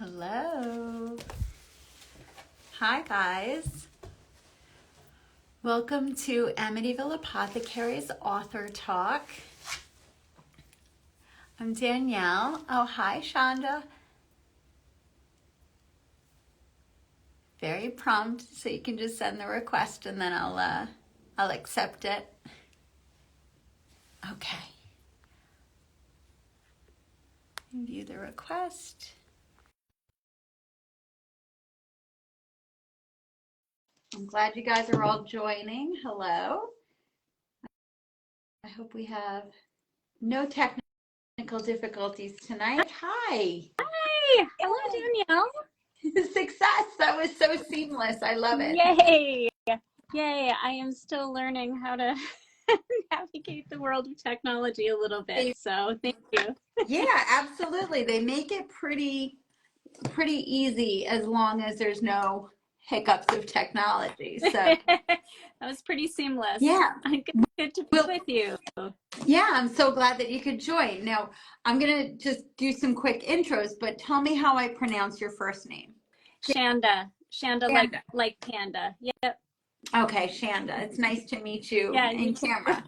Hello. Hi, guys. Welcome to Amityville Apothecary's Author Talk. I'm Danielle. Oh, hi, Chanda. Very prompt, so you can just send the request and then I'll accept it. Okay. View the request. I'm glad you guys are all joining. Hello. I hope we have no technical difficulties tonight. Hi. Hi. Hello, Danielle. Success. That was so seamless. I love it. Yay. Yay. I am still learning how to navigate the world of technology a little bit. So thank you. Yeah, absolutely. They make it pretty easy as long as there's no hiccups of technology. So that was pretty seamless. yeah, good to be with you. Yeah, I'm so glad that you could join. Now, I'm going to just do some quick intros, but tell me how I pronounce your first name. Chanda. Chanda. Like panda. Yep. Okay, Chanda. It's nice to meet you in camera.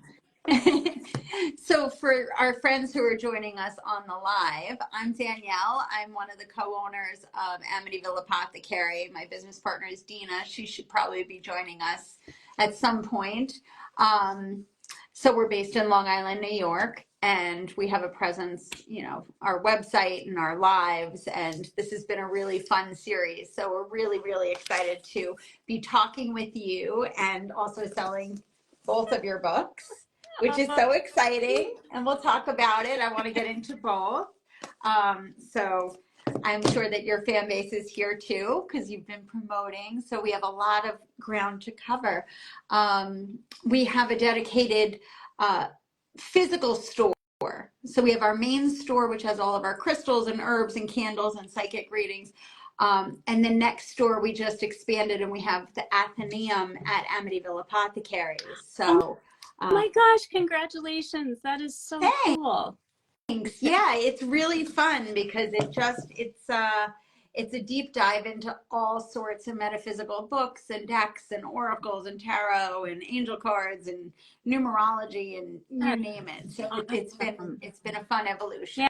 So for our friends who are joining us on the live, I'm Danielle. I'm one of the co-owners of Amityville Apothecary. My business partner is Dina. She should probably be joining us at some point. So we're based in Long Island, New York, and we have a presence, our website and our lives, and this has been a really fun series. So we're really, really excited to be talking with you and also selling both of your books, which is so exciting, and we'll talk about it. I want to get into both. So I'm sure that your fan base is here too, because you've been promoting. So we have a lot of ground to cover. We have a dedicated physical store. So we have our main store, which has all of our crystals and herbs and candles and psychic readings. And the next store we just expanded, and we have the Athenaeum at Amityville Apothecary. So, oh my gosh, congratulations. That is so cool. Thanks. Yeah, it's really fun because it's a deep dive into all sorts of metaphysical books and decks and oracles and tarot and angel cards and numerology and you name it. So it's been a fun evolution.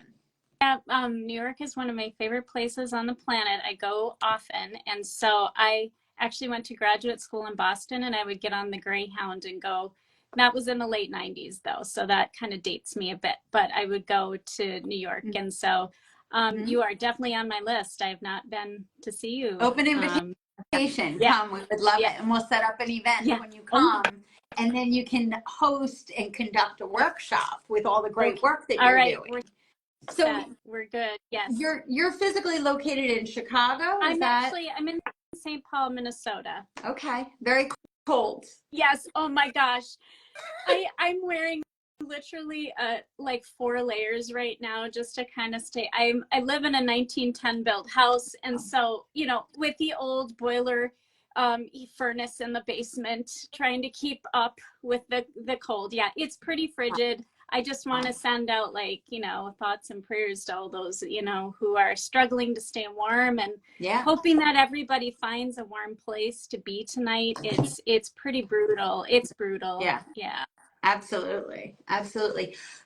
Yeah, New York is one of my favorite places on the planet. I go often, and so I actually went to graduate school in Boston, and I would get on the Greyhound and go. That was in the late 90s, though, so that kind of dates me a bit. But I would go to New York, and so you are definitely on my list. I have not been to see you. Open invitation. Come, we would love it, and we'll set up an event when you come. And then you can host and conduct a workshop with all the great work that you're doing. So we're good. Yes. You're physically located in Chicago? I'm in St. Paul, Minnesota. Okay. Very cold. Yes. Oh my gosh. I'm wearing literally like 4 layers right now just to kind of stay. I live in a 1910 built house, and so with the old boiler furnace in the basement, trying to keep up with the cold. Yeah, it's pretty frigid. I just want to send out thoughts and prayers to all those who are struggling to stay warm, and hoping that everybody finds a warm place to be tonight. It's pretty brutal. It's brutal. Yeah. Absolutely.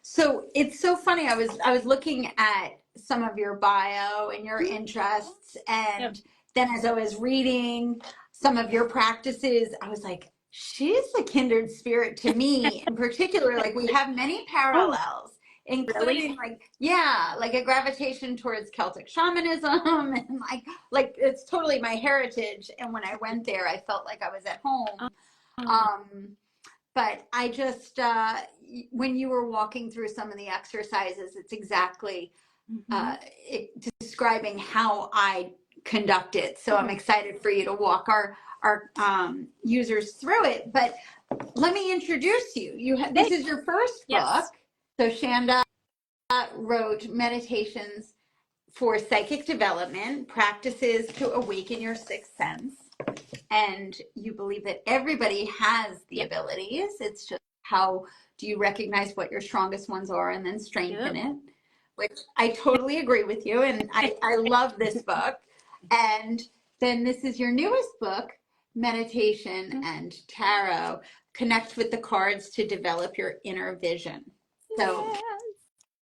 So it's so funny. I was looking at some of your bio and your interests, and then as I was reading some of your practices, I was like, she's a kindred spirit to me in particular. Like, we have many parallels, including like a gravitation towards Celtic shamanism, and like it's totally my heritage. And when I went there, I felt like I was at home. But I just, when you were walking through some of the exercises, it's exactly describing how I conduct it. So I'm excited for you to walk our users through it. But let me introduce you. This is your first book. So Chanda wrote Meditations for Psychic Development, Practices to Awaken Your Sixth Sense. And you believe that everybody has the abilities. It's just how do you recognize what your strongest ones are and then strengthen it. which I totally agree with you. And I love this book. And then this is your newest book, Meditation and Tarot, Connect with the Cards to Develop Your Inner Vision. So Yes.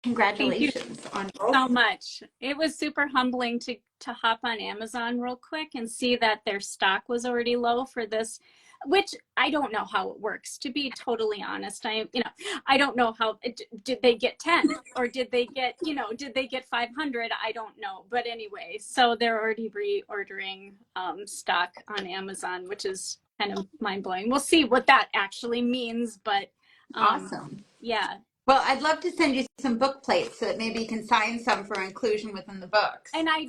congratulations on both. So much. It was super humbling to hop on Amazon real quick and see that their stock was already low for this, which I don't know how it works, to be totally honest. I don't know how, did they get 10 or did they get 500? I don't know. But anyway, so they're already reordering stock on Amazon, which is kind of mind blowing. We'll see what that actually means, but awesome. Yeah. Well, I'd love to send you some book plates so that maybe you can sign some for inclusion within the books. And I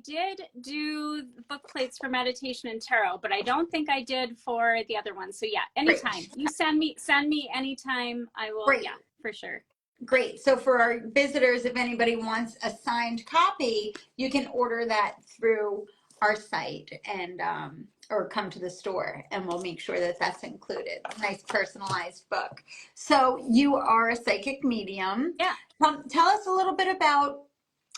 did do book plates for Meditation and Tarot, but I don't think I did for the other one. So yeah, anytime. Great. You send me anytime. I will. Great. Yeah, for sure. Great. So for our visitors, if anybody wants a signed copy, you can order that through our site and or come to the store, and we'll make sure that that's included. Nice personalized book. So you are a psychic medium. Yeah. Tell us a little bit about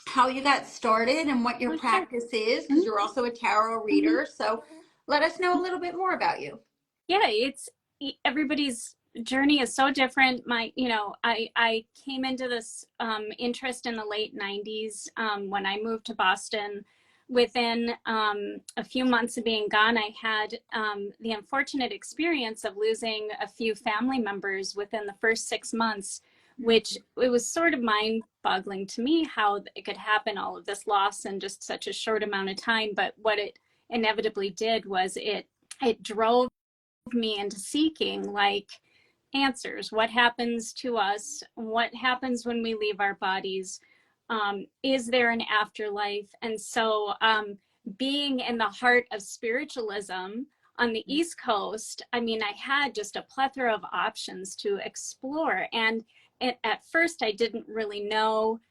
how you got started and what your practice is, because you're also a tarot reader. So let us know a little bit more about you. Yeah, it's everybody's journey is so different. I came into this interest in the late 90s when I moved to Boston. Within a few months of being gone, I had the unfortunate experience of losing a few family members within the first 6 months, which it was sort of mind-boggling to me how it could happen, all of this loss in just such a short amount of time. But what it inevitably did was it drove me into seeking answers. What happens to us? What happens when we leave our bodies? Is there an afterlife? And so being in the heart of spiritualism on the East Coast, I had just a plethora of options to explore. And at first I didn't really know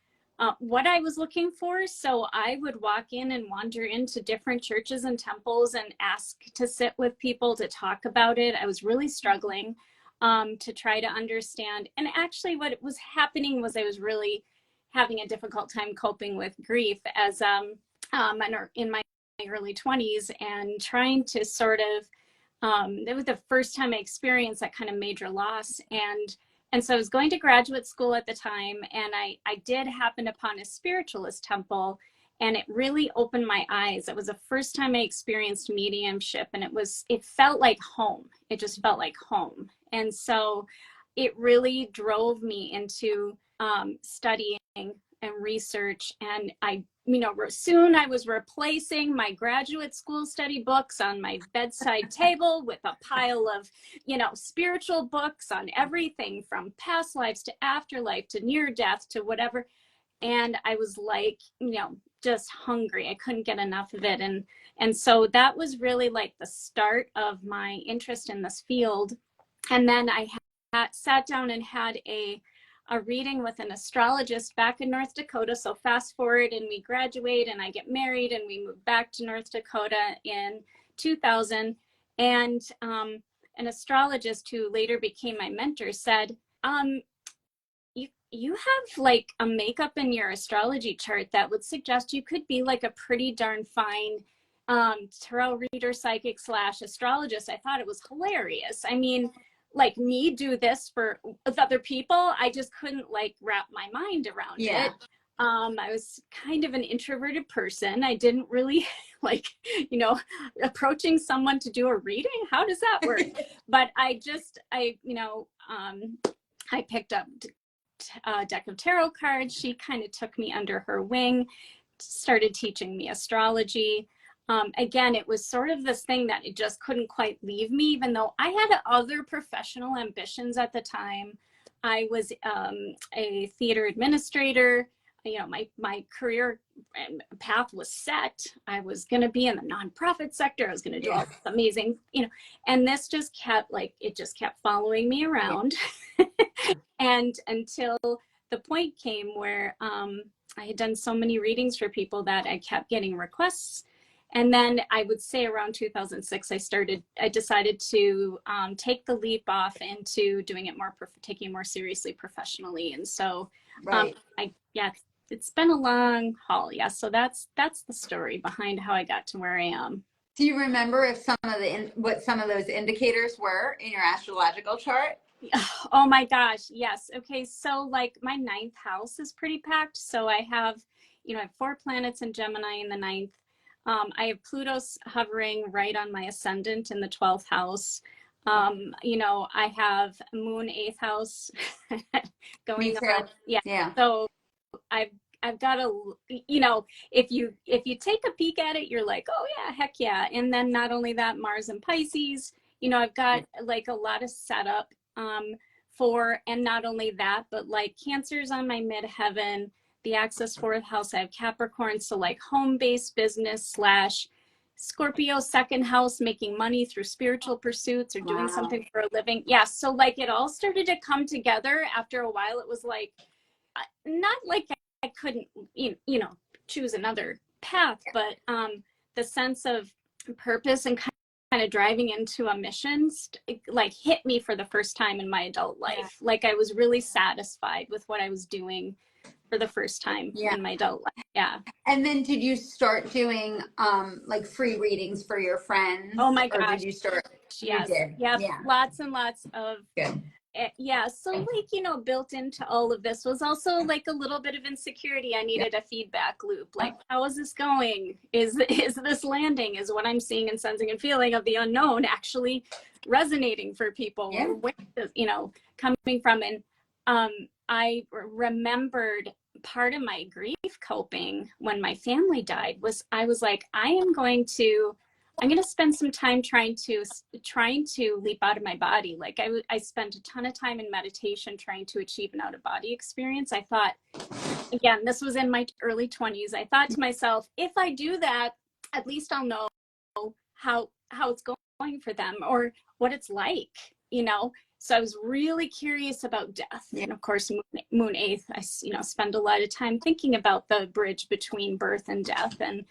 what I was looking for. So I would walk in and wander into different churches and temples and ask to sit with people to talk about it. I was really struggling to try to understand. And actually what was happening was I was really having a difficult time coping with grief as in my early 20s, and trying to sort of, it was the first time I experienced that kind of major loss. And so I was going to graduate school at the time, and I did happen upon a spiritualist temple, and it really opened my eyes. It was the first time I experienced mediumship, and it felt like home. It just felt like home. And so it really drove me into studying and research. And soon I was replacing my graduate school study books on my bedside table with a pile of, spiritual books on everything from past lives to afterlife to near death to whatever. And I was just hungry. I couldn't get enough of it. And so that was really the start of my interest in this field. And then I sat down and had a reading with an astrologist back in North Dakota. So fast forward, and we graduate, and I get married, and we move back to North Dakota in 2000. And an astrologist who later became my mentor said, you have a makeup in your astrology chart that would suggest you could be a pretty darn fine tarot reader, psychic / astrologist. I thought it was hilarious. Me do this with other people. I just couldn't wrap my mind around it. I was kind of an introverted person. I didn't really approaching someone to do a reading. How does that work? But I picked up a deck of tarot cards. She kind of took me under her wing, started teaching me astrology. Again, it was sort of this thing that it just couldn't quite leave me, even though I had other professional ambitions at the time. I was a theater administrator. My career path was set. I was going to be in the nonprofit sector. I was going to do all this amazing, and this just kept it just kept following me around. And until the point came where I had done so many readings for people that I kept getting requests. And then I would say around 2006, I decided to take the leap off into doing it taking it more seriously professionally. And so it's been a long haul. Yeah. So that's the story behind how I got to where I am. Do you remember if what some of those indicators were in your astrological chart? Oh my gosh, yes. Okay, so like my ninth house is pretty packed. So I have, I have 4 planets in Gemini in the ninth. I have Pluto's hovering right on my ascendant in the 12th house. I have Moon 8th house Me going too. on. Yeah. Yeah. So I've got if you take a peek at it, you're like, oh yeah, heck yeah. And then not only that, Mars and Pisces, I've got like a lot of setup for, and not only that, but like Cancer's on my midheaven, the axis 4th house, I have Capricorn. So like home-based business / Scorpio 2nd house, making money through spiritual pursuits or doing something for a living. Yeah. So like it all started to come together after a while. It was like, not like I couldn't, choose another path, but the sense of purpose and kind of driving into a mission like hit me for the first time in my adult life. Yeah. Like I was really satisfied with what I was doing for the first time in my adult life. Yeah. And then did you start doing like free readings for your friends? Oh my gosh. Or did you start? Yes. You did. Yep. Yeah. Lots and lots of good. Yeah, so like, built into all of this was also like a little bit of insecurity. I needed a feedback loop. Like, how is this going? Is this landing? Is what I'm seeing and sensing and feeling of the unknown actually resonating for people? Yeah. Where is, coming from? And I remembered part of my grief coping when my family died was I was like, I'm going to spend some time trying to leap out of my body. Like I spent a ton of time in meditation trying to achieve an out of body experience. I thought, again, this was in my early 20s. I thought to myself, if I do that, at least I'll know how it's going for them or what it's like, So I was really curious about death. Yeah. And of course, Moon 8th, I spend a lot of time thinking about the bridge between birth and death. And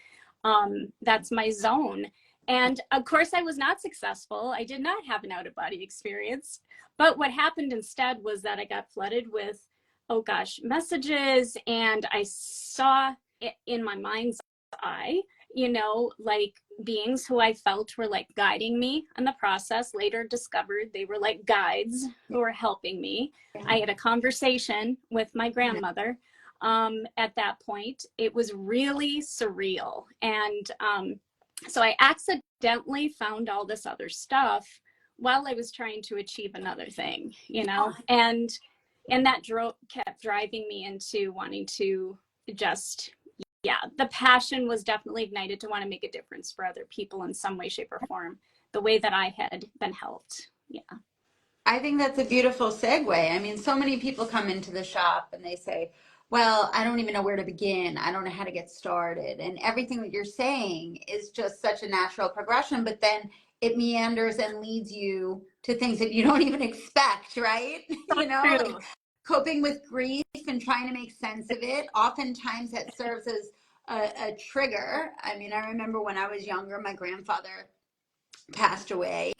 that's my zone. And of course, I was not successful. I did not have an out-of-body experience. But what happened instead was that I got flooded with, oh gosh, messages. And I saw it in my mind's eye, like beings who I felt were like guiding me in the process. Later discovered they were like guides who were helping me. I had a conversation with my grandmother. At that point, it was really surreal. And so I accidentally found all this other stuff while I was trying to achieve another thing, and that kept driving me into wanting to just, the passion was definitely ignited to want to make a difference for other people in some way, shape, or form, the way that I had been helped. Yeah. I think that's a beautiful segue. I mean, so many people come into the shop and they say, well, I don't even know where to begin. I don't know how to get started. And everything that you're saying is just such a natural progression, but then it meanders and leads you to things that you don't even expect, right? Like coping with grief and trying to make sense of it. Oftentimes that serves as a trigger. I mean, I remember when I was younger, my grandfather passed away.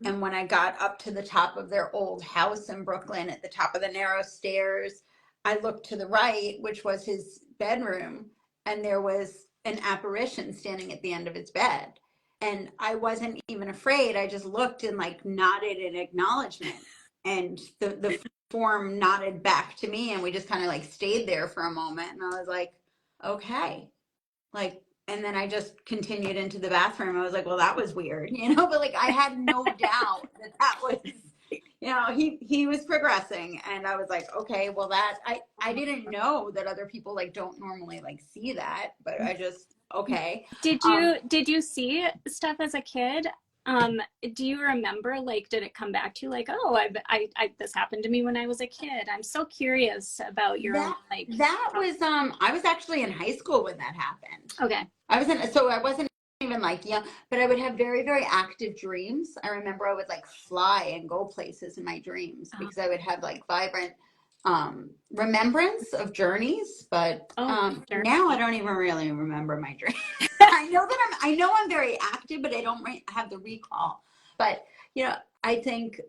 And when I got up to the top of their old house in Brooklyn at the top of the narrow stairs, I looked to the right, which was his bedroom, and there was an apparition standing at the end of his bed. And I wasn't even afraid. I just looked and like nodded in acknowledgement. And the form nodded back to me, and we just kind of like stayed there for a moment. And I was like, okay. Like, and then I just continued into the bathroom. I was like, well, that was weird, but like I had no doubt that was, he was progressing. And I was like, okay, well I didn't know that other people like don't normally like see that, but I just, okay. Did you see stuff as a kid? Do you remember, like, did it come back to you like, oh, I this happened to me when I was a kid? I'm so curious about your own, like. That was, I was actually in high school when that happened. Okay. So I wasn't even like young, but I would have very, very active dreams. I remember I would like fly and go places in my dreams because I would have like vibrant remembrance of journeys, but now I don't even really remember my dreams. I know I'm very active, but I don't have the recall. But I think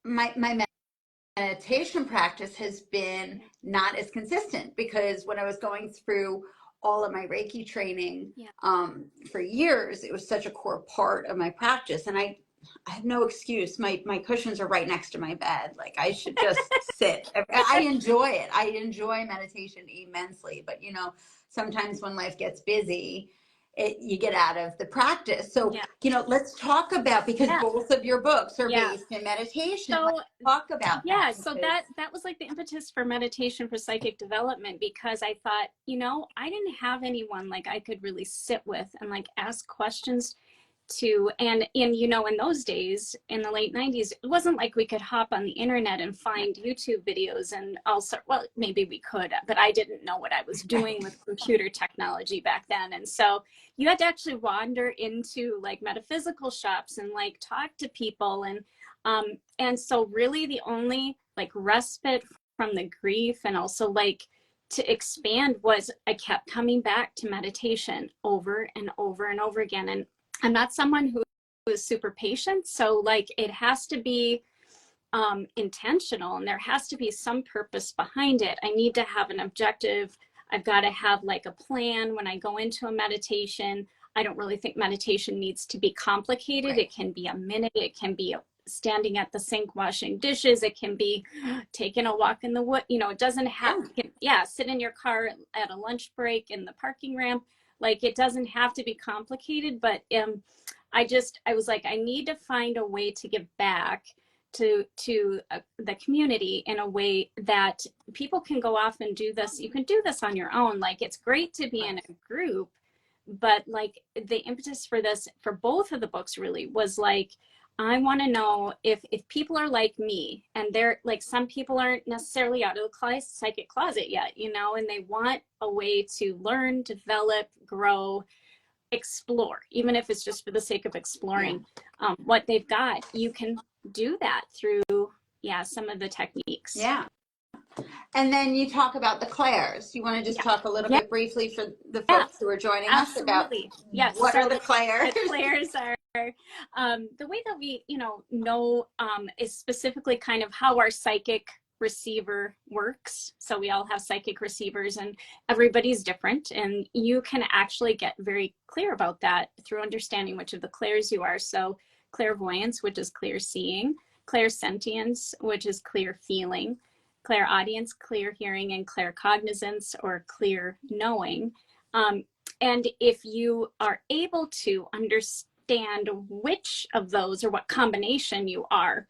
my meditation practice has been not as consistent, because when I was going through all of my Reiki training for years, it was such a core part of my practice. And I have no excuse. My cushions are right next to my bed. Like, I should just sit. I enjoy it. I enjoy meditation immensely. But, you know, sometimes when life gets busy, you get out of the practice. So, you know, let's talk about, because both of your books are based in meditation. So, let's talk about that. So that was like the impetus for meditation for psychic development, because I thought, you know, I didn't have anyone like I could really sit with and like ask questions to. And you know, in those days, in the late 90s, it wasn't like we could hop on the internet and find YouTube videos and also, well, maybe we could, but I didn't know what I was doing with computer technology back then. And so you had to actually wander into like metaphysical shops and like talk to people. And so really the only like respite from the grief, and also like to expand, was I kept coming back to meditation over and over and over again. And I'm not someone who is super patient. So like it has to be intentional, and there has to be some purpose behind it. I need to have an objective. I've got to have like a plan when I go into a meditation. I don't really think meditation needs to be complicated. Right. It can be a minute. It can be standing at the sink washing dishes. It can be taking a walk in the wood. You know, it doesn't have, sit in your car at a lunch break in the parking ramp. Like, it doesn't have to be complicated, but I was like, I need to find a way to give back to the community in a way that people can go off and do this. You can do this on your own. Like, it's great to be in a group, but like the impetus for this, for both of the books really was like, I want to know if people are like me, and they're like, some people aren't necessarily out of the psychic closet yet, you know, and they want a way to learn, develop, grow, explore, even if it's just for the sake of exploring what they've got. You can do that through some of the techniques. And then you talk about the clairs. You want to just talk a little bit briefly for the folks who are joining us about what are the clairs? The clairs are the way that we, know is specifically kind of how our psychic receiver works. So we all have psychic receivers, and everybody's different. And you can actually get very clear about that through understanding which of the clairs you are. So clairvoyance, which is clear seeing, clairsentience, which is clear feeling, clairaudience, clear hearing, and claircognizance, or clear knowing. And if you are able to understand which of those, or what combination you are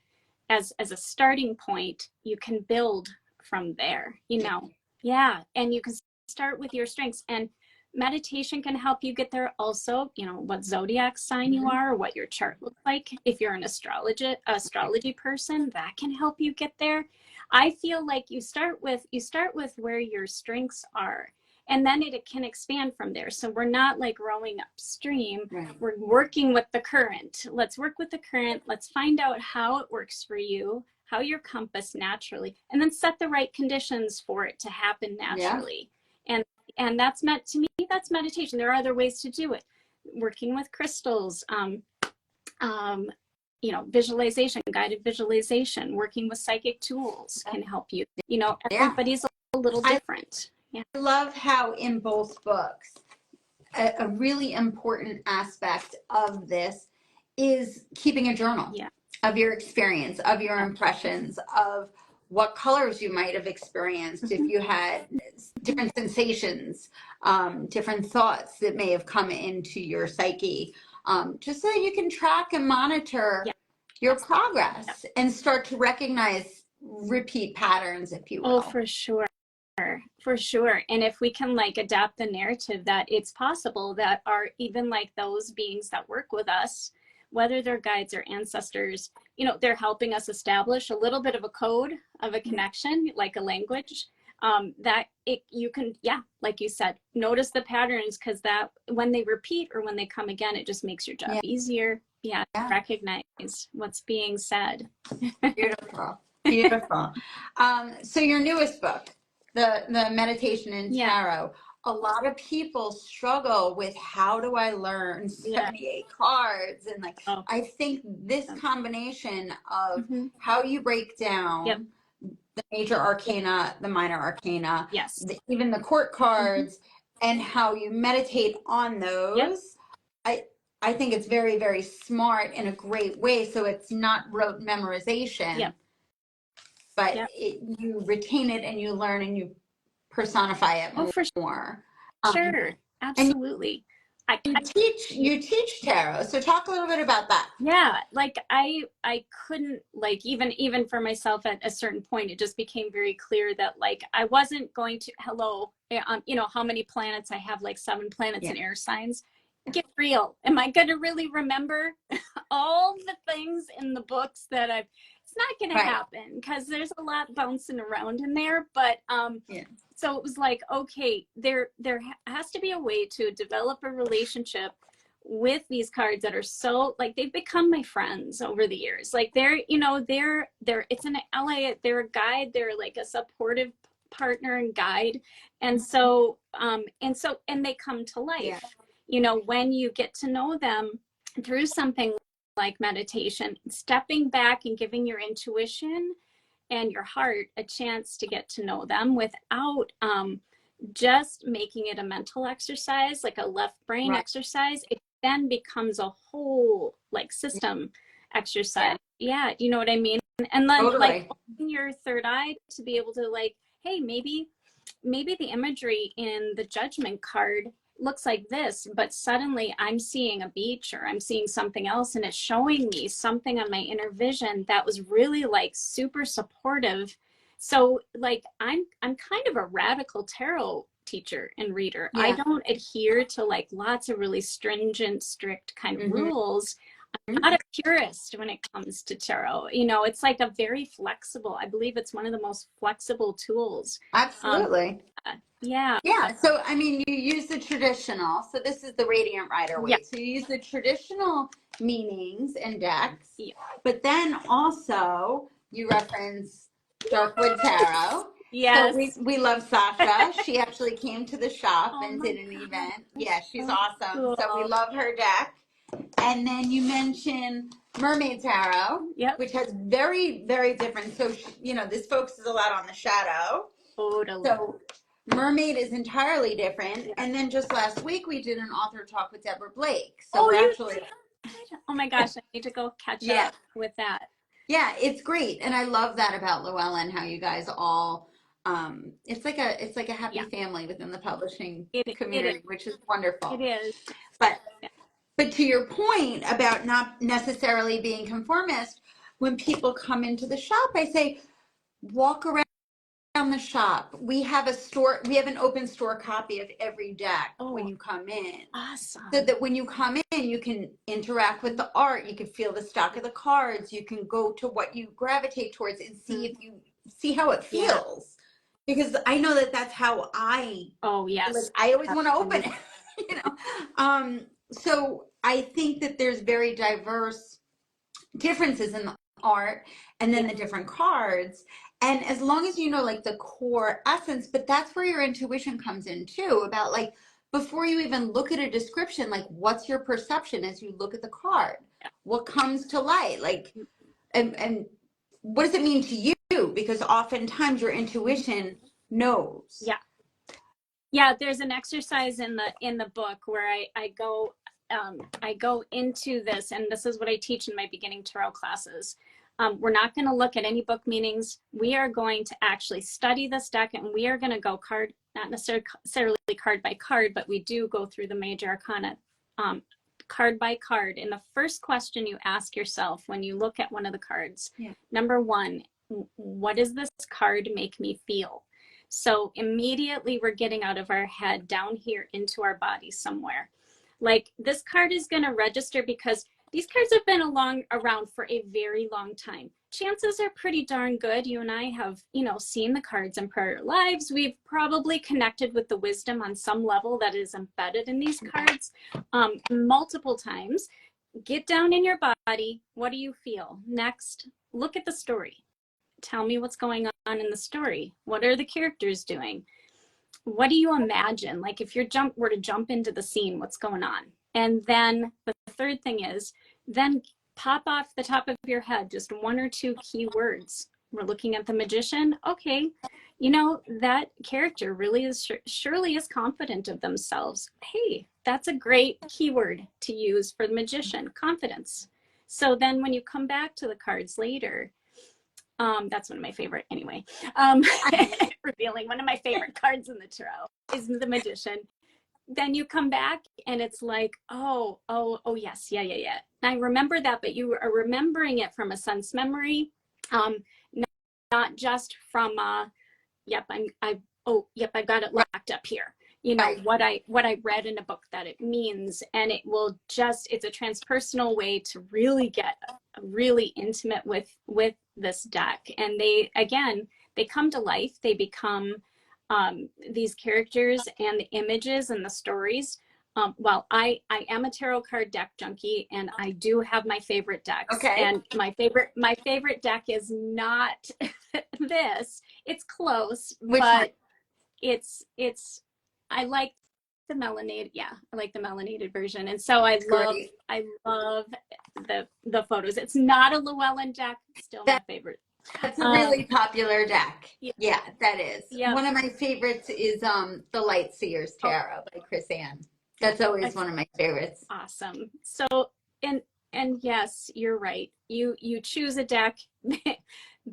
as a starting point, you can build from there, and you can start with your strengths. And meditation can help you get there also, what zodiac sign you are, or what your chart looks like. If you're an astrology person, that can help you get there. I feel like you start with where your strengths are, and then it can expand from there. So we're not like rowing upstream. Right. We're working with the current. Let's work with the current. Let's find out how it works for you, how your compass naturally, and then set the right conditions for it to happen naturally. And that's to me, that's meditation. There are other ways to do it. Working with crystals, visualization, guided visualization, working with psychic tools can help you. Everybody's a little different. I love how in both books, a really important aspect of this is keeping a journal of your experience, of your impressions, of what colors you might have experienced, if you had different sensations, different thoughts that may have come into your psyche, just so you can track and monitor your progress and start to recognize repeat patterns, if you will. Oh, for sure. For sure. And if we can like adapt the narrative that it's possible that are even like those beings that work with us, whether they're guides or ancestors, they're helping us establish a little bit of a code of a connection, like a language, you can, like you said, notice the patterns, because that when they repeat or when they come again, it just makes your job easier. Recognize what's being said. Beautiful. So your newest book, the meditation in tarot, a lot of people struggle with, how do I learn 78 cards? And I think this combination of how you break down the major arcana, the minor arcana, Yes. even the court cards, and how you meditate on those. Yep. I think it's very, very smart in a great way. So it's not rote memorization, yep. But yep. You retain it and you learn and you personify it more. For sure. Absolutely. You teach tarot, so talk a little bit about that. Yeah, like I couldn't, like, even for myself at a certain point, it just became very clear that like I wasn't going to, you know how many planets I have, like 7 planets in air signs. Get real. Am I going to really remember all the things in the books that I've? It's not going to happen, because there's a lot bouncing around in there. But so it was like, okay, there has to be a way to develop a relationship with these cards that are so, like, they've become my friends over the years. Like they're it's an ally, they're a guide, they're like a supportive partner and guide. And so and they come to life. Yeah. You know, when you get to know them through something like meditation, stepping back and giving your intuition and your heart a chance to get to know them without just making it a mental exercise, like a left brain exercise. It then becomes a whole like system exercise. Yeah, you know what I mean? And then like open your third eye to be able to, like, hey, maybe the imagery in the judgment card looks like this, but suddenly I'm seeing a beach or I'm seeing something else, and it's showing me something on my inner vision that was really like super supportive. So like I'm kind of a radical tarot teacher and reader. I don't adhere to like lots of really stringent, strict kind of rules. I'm not a purist when it comes to tarot. You know, it's like a very flexible, I believe it's one of the most flexible tools. Absolutely. Yeah. So, I mean, you use the traditional. So this is the Radiant Rider way. So you use the traditional meanings and decks, but then also you reference Darkwood Tarot. Yes. So we love Sasha. She actually came to the shop and did an event. Yeah, she's awesome. Cool. So we love her deck. And then you mentioned Mermaid Tarot, which has very, very different. So, you know, this focuses a lot on the shadow. Totally. So Mermaid is entirely different. And then just last week we did an author talk with Deborah Blake. So we're actually. Oh my gosh, I need to go catch up with that. Yeah, it's great. And I love that about Llewellyn, how you guys all it's like a happy family within the publishing community, which is wonderful. It is. But to your point about not necessarily being conformist, when people come into the shop, I say, walk around the shop. We have an open store copy of every deck when you come in. Awesome. So that when you come in, you can interact with the art, you can feel the stock of the cards, you can go to what you gravitate towards and see if you see how it feels. Because I know that that's how I I always want to open it, you know. So I think that there's very diverse differences in the art and then the different cards. And as long as you know like the core essence, but that's where your intuition comes in too, about like before you even look at a description, like what's your perception as you look at the card? What comes to light? Like and what does it mean to you? Because oftentimes your intuition knows. Yeah, there's an exercise in the book where I go into this, and this is what I teach in my beginning tarot classes. We're not going to look at any book meanings. We are going to actually study this deck, and we are going to go card, not necessarily card by card, but we do go through the major arcana card by card. And the first question you ask yourself when you look at one of the cards, number 1, what does this card make me feel? So immediately we're getting out of our head down here into our body somewhere. Like this card is going to register because these cards have been around for a very long time. Chances are pretty darn good you and I have, you know, seen the cards in prior lives. We've probably connected with the wisdom on some level that is embedded in these cards multiple times. Get down in your body. What do you feel? Next, look at the story. Tell me what's going on in the story. What are the characters doing? What do you imagine? Like if you were to jump into the scene, what's going on? And then the third thing is, then pop off the top of your head just 1 or 2 key words. we're looking at the magician. Okay, you know, that character really is surely is confident of themselves. Hey, that's a great keyword to use for the magician, confidence. So then when you come back to the cards later, that's one of my favorite anyway. Revealing one of my favorite cards in the tarot is the magician. Then you come back and it's like, oh, yes, yeah. And I remember that, but you are remembering it from a sense memory, not just from, I've got it locked up here. You know, what I read in a book that it means, and it will just, it's a transpersonal way to really get really intimate with this deck. And they come to life. They become these characters and the images and the stories. Well, I am a tarot card deck junkie, and I do have my favorite decks. Okay. And my favorite deck is not this. It's close, but it's I like the melanated. Yeah, I like the melanated version, and so I love the photos. It's not a Llewellyn deck. Still my favorite. That's a really popular deck. Yeah, that is. Yeah. One of my favorites is the Light Seers Tarot by Chris Ann. That's always one of my favorites. Awesome. So, and yes, you're right. You choose a deck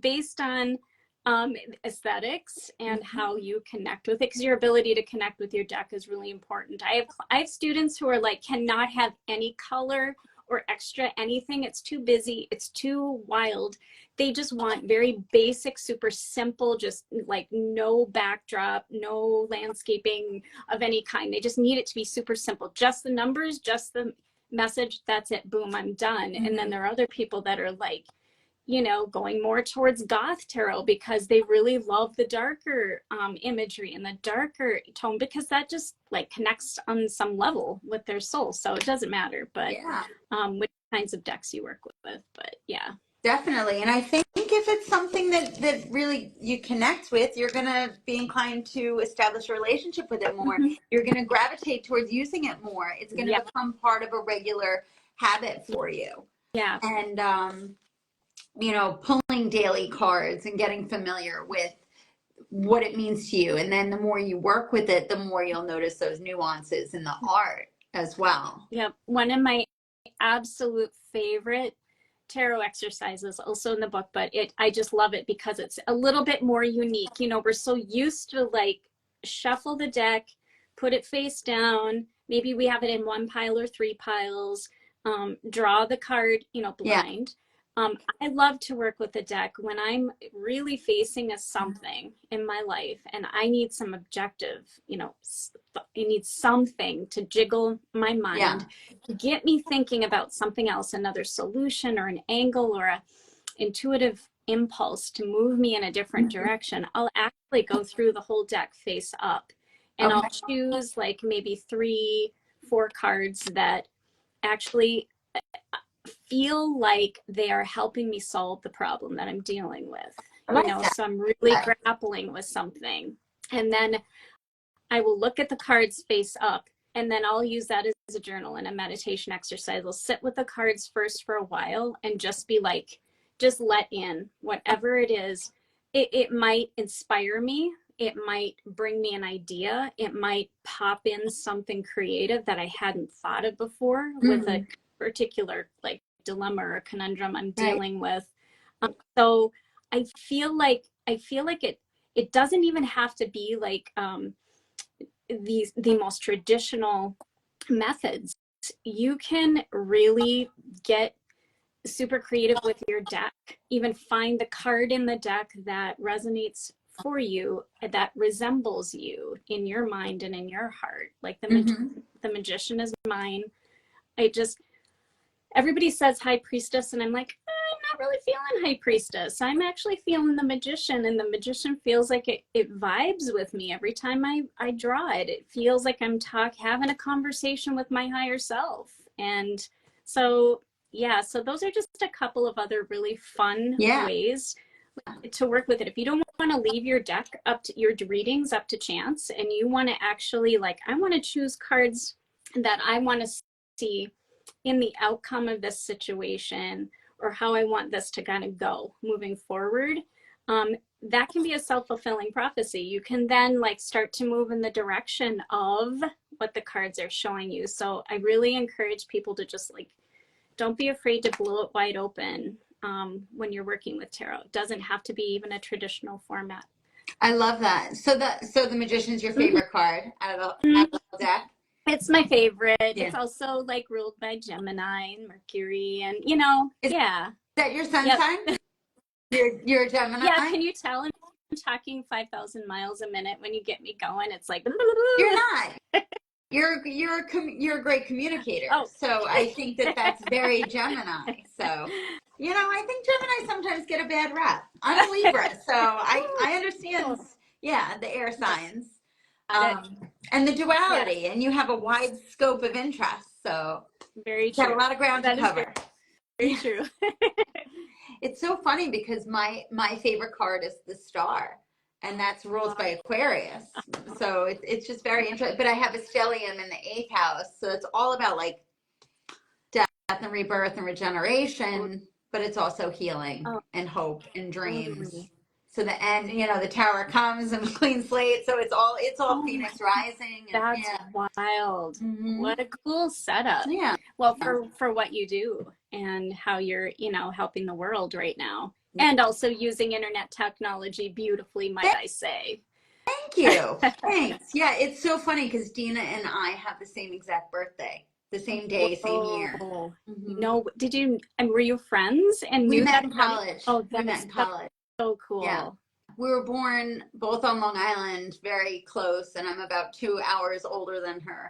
based on aesthetics and how you connect with it, because your ability to connect with your deck is really important. I have students who are like, cannot have any color or extra anything. It's too busy. It's too wild. They just want very basic, super simple, just like no backdrop, no landscaping of any kind. They just need it to be super simple. Just the numbers, just the message. That's it. Boom, I'm done. And then there are other people that are like, you know, going more towards goth tarot because they really love the darker imagery and the darker tone, because that just like connects on some level with their soul. So it doesn't matter, but which kinds of decks you work with, but yeah. Definitely. And I think if it's something that really you connect with, you're going to be inclined to establish a relationship with it more. You're going to gravitate towards using it more. It's going to become part of a regular habit for you. Yeah. And, you know, pulling daily cards and getting familiar with what it means to you. And then the more you work with it, the more you'll notice those nuances in the art as well. Yep. One of my absolute favorite tarot exercises, also in the book, but I just love it because it's a little bit more unique. You know, we're so used to like shuffle the deck, put it face down. Maybe we have it in one pile or three piles, draw the card, you know, blind. I love to work with the deck when I'm really facing something in my life and I need some objective, you know, I need something to jiggle my mind, to get me thinking about something else, another solution or an angle or a intuitive impulse to move me in a different direction. I'll actually go through the whole deck face up, and I'll choose like maybe 3-4 cards that actually feel like they are helping me solve the problem that I'm dealing with. You know, so I'm really grappling with something. And then I will look at the cards face up, and then I'll use that as a journal and a meditation exercise. I'll sit with the cards first for a while and just be like, just let in whatever it is. It might inspire me. It might bring me an idea. It might pop in something creative that I hadn't thought of before with a particular like dilemma or conundrum I'm dealing with. So I feel like it doesn't even have to be like the most traditional methods. You can really get super creative with your deck, even find the card in the deck that resonates for you, that resembles you in your mind and in your heart. Like the magician is mine. Everybody says high priestess, and I'm like, I'm not really feeling high priestess. I'm actually feeling the magician, and the magician feels like it vibes with me every time I draw it. It feels like I'm having a conversation with my higher self. And so, yeah, so those are just a couple of other really fun ways to work with it. If you don't want to leave your deck up to your readings up to chance, and you want to actually like, I want to choose cards that I want to see in the outcome of this situation, or how I want this to kind of go moving forward. that can be a self-fulfilling prophecy. You can then like start to move in the direction of what the cards are showing you. So I really encourage people to just like, don't be afraid to blow it wide open when you're working with tarot. It doesn't have to be even a traditional format. I love that. So the Magician's your favorite card out of the whole deck? It's my favorite. Yeah. It's also like ruled by Gemini and Mercury, and Is that your sun sign? You're a Gemini? Yeah, can you tell I'm talking 5,000 miles a minute when you get me going? It's like you're not. You're a great communicator. Oh. So I think that's very Gemini. So I think Gemini sometimes get a bad rap. I'm a Libra, so I understand. Yeah, the air signs, and the duality, and you have a wide scope of interest. So very true. Got a lot of ground to cover. Very true. It's so funny because my favorite card is the Star, and that's ruled by Aquarius. So it's just very interesting. But I have a stellium in the 8th house, so it's all about like death and rebirth and regeneration, but it's also healing and hope and dreams. So the end, the Tower comes and clean slate. So it's all Phoenix rising. And, that's wild. Mm-hmm. What a cool setup. Yeah. Well, for what you do and how you're, helping the world right now, and also using internet technology beautifully, might I say. Thank you. Thanks. Yeah, it's so funny because Dina and I have the same exact birthday. The same day, same year. Mm-hmm. No, did you? And were you friends? And we met in college. Oh, we met in college. So cool. Yeah. We were born both on Long Island, very close, and I'm about 2 hours older than her.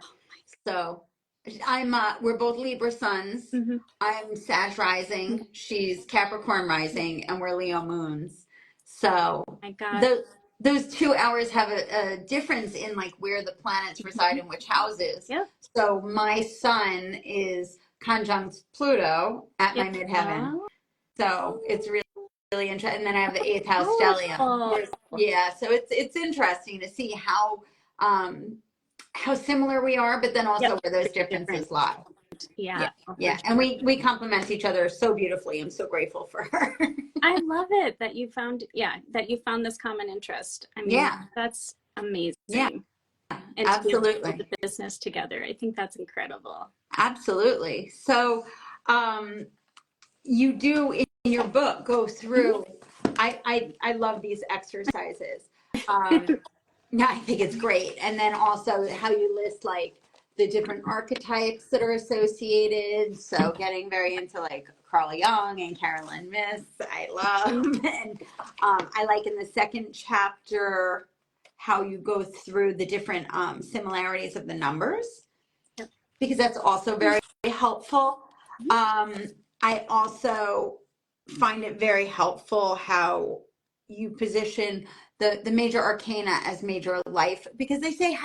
So we're both Libra suns. Mm-hmm. I'm Sag rising. Mm-hmm. She's Capricorn rising, and we're Leo moons. So my God. Those 2 hours have a difference in like where the planets reside in which houses. Yeah. So my sun is conjunct Pluto at my midheaven. So it's really interesting. And then I have the 8th house stellium. Yeah. So it's interesting to see how similar we are, but then also where those differences lie. Yeah. Yeah. And we complement each other so beautifully. I'm so grateful for her. I love it that you found this common interest. I mean, that's amazing. Yeah. And absolutely. To build the business together. I think that's incredible. Absolutely. So you do in your book go through, I love these exercises. Yeah, I think it's great. And then also how you list like the different archetypes that are associated. So getting very into like Carl Jung and Carolyn Myss, I love. And I like in the second chapter how you go through the different similarities of the numbers, because that's also very helpful. I also find it very helpful how you position the major arcana as major life, because they say,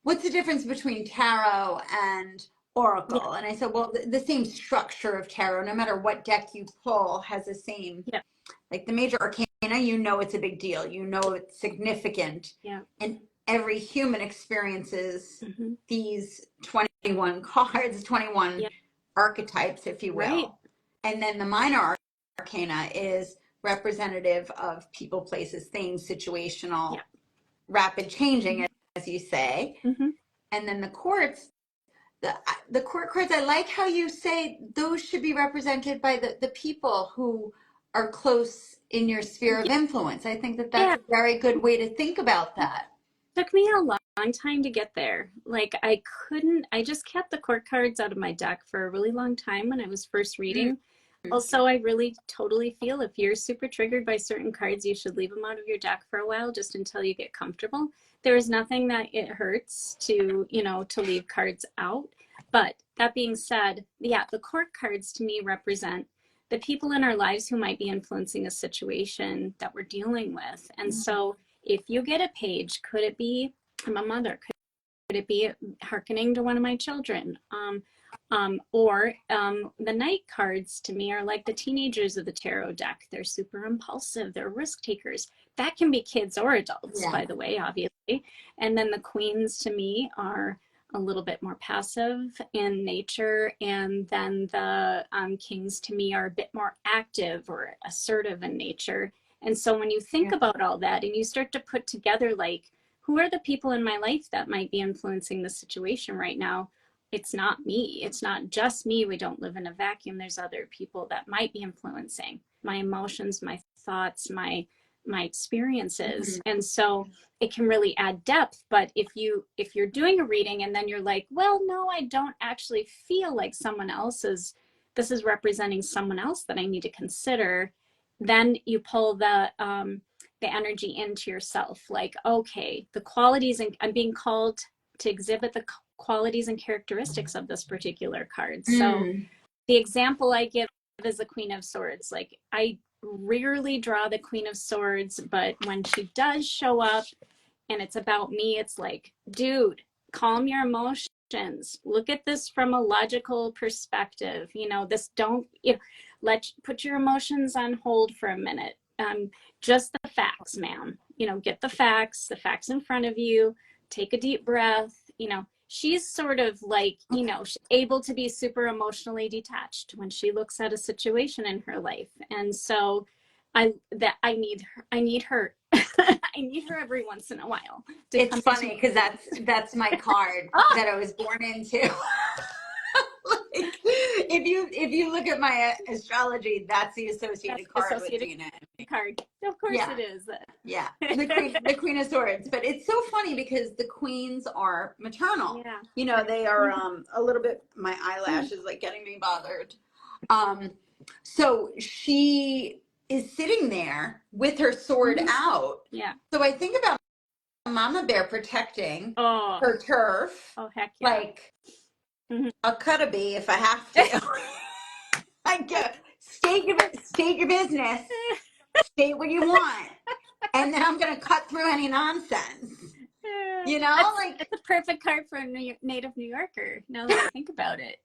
what's the difference between tarot and oracle? Yeah. And I said, well, the same structure of tarot, no matter what deck you pull, has the same, like the major arcana, it's a big deal. It's significant. Yeah. And every human experiences these 21 cards, 21 archetypes, if you will. Right. And then the minor arcana is representative of people, places, things, situational, rapid changing, as you say. Mm-hmm. And then the courts, the court cards, I like how you say those should be represented by the people who are close in your sphere of influence. I think that's a very good way to think about that. Took me a long time to get there. Like I just kept the court cards out of my deck for a really long time when I was first reading. Mm-hmm. Also, I really totally feel if you're super triggered by certain cards, you should leave them out of your deck for a while, just until you get comfortable. There is nothing that it hurts to leave cards out. But that being said, the court cards to me represent the people in our lives who might be influencing a situation that we're dealing with. And so if you get a page, could it be I'm a mother? Could it be hearkening to one of my children? Or the knight cards to me are like the teenagers of the tarot deck. They're super impulsive. They're risk takers. That can be kids or adults, by the way, obviously. And then the queens to me are a little bit more passive in nature. And then the kings to me are a bit more active or assertive in nature. And so when you think about all that and you start to put together, like, who are the people in my life that might be influencing the situation right now? It's not me. It's not just me. We don't live in a vacuum. There's other people that might be influencing my emotions, my thoughts, my experiences. And so it can really add depth. But if you're doing a reading and then you're like, well, no, I don't actually feel like someone else's, this is representing someone else that I need to consider, then you pull the energy into yourself. Like, okay, the qualities, and I'm being called to exhibit the qualities and characteristics of this particular card. So the example I give is the Queen of Swords. Like, I rarely draw the Queen of Swords, but when she does show up and it's about me, it's like, dude, calm your emotions. Look at this from a logical perspective. You know, this don't, you know, put your emotions on hold for a minute. Just the facts, ma'am. You know, get the facts in front of you. Take a deep breath. You know, she's sort of like, you know, she's able to be super emotionally detached when she looks at a situation in her life. And so I need her. I need her every once in a while. It's funny because that's my card that I was born into. Like, if you look at my astrology, that's the associated card with Dina. Card. Of course it is. Yeah, the Queen of Swords. But it's so funny because the queens are maternal. Yeah. You know, they are a little bit, my eyelashes like getting me bothered. So she is sitting there with her sword out. Yeah. So I think about Mama Bear protecting her turf. Oh, heck yeah. Like, I'll cut a bee if I have to. Like, state your business, state what you want, and then I'm gonna cut through any nonsense. You know, it's a perfect card for a native New Yorker. Now that I think about it.